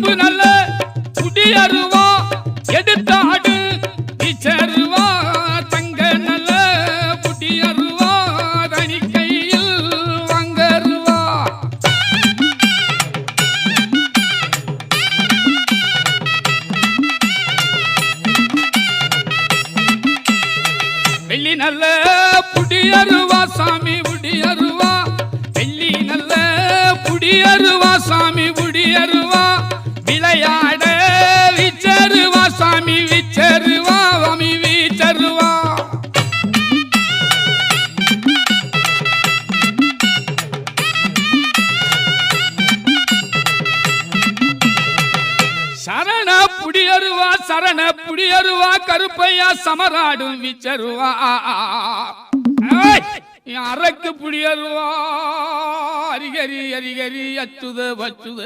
உடம்பு நல்ல குடியருவா எடுத்தாடு இச்சருவா தங்க நல்ல குடியருவா தனி கையில் வாங்கருவா வெள்ளி நல்ல புடியருவா சாமி புடியருவா வெள்ளி நல்ல புடியருவா சாமி புடியருவா விளையாட விச்சருவா சாமி விச்சருவா வாமி விச்சருவா சரண புடியருவா கருப்பையா சமராடும் விச்சருவா அரக்கு புடியருவா அரிகரி அரிகரி அச்சுத வச்சுத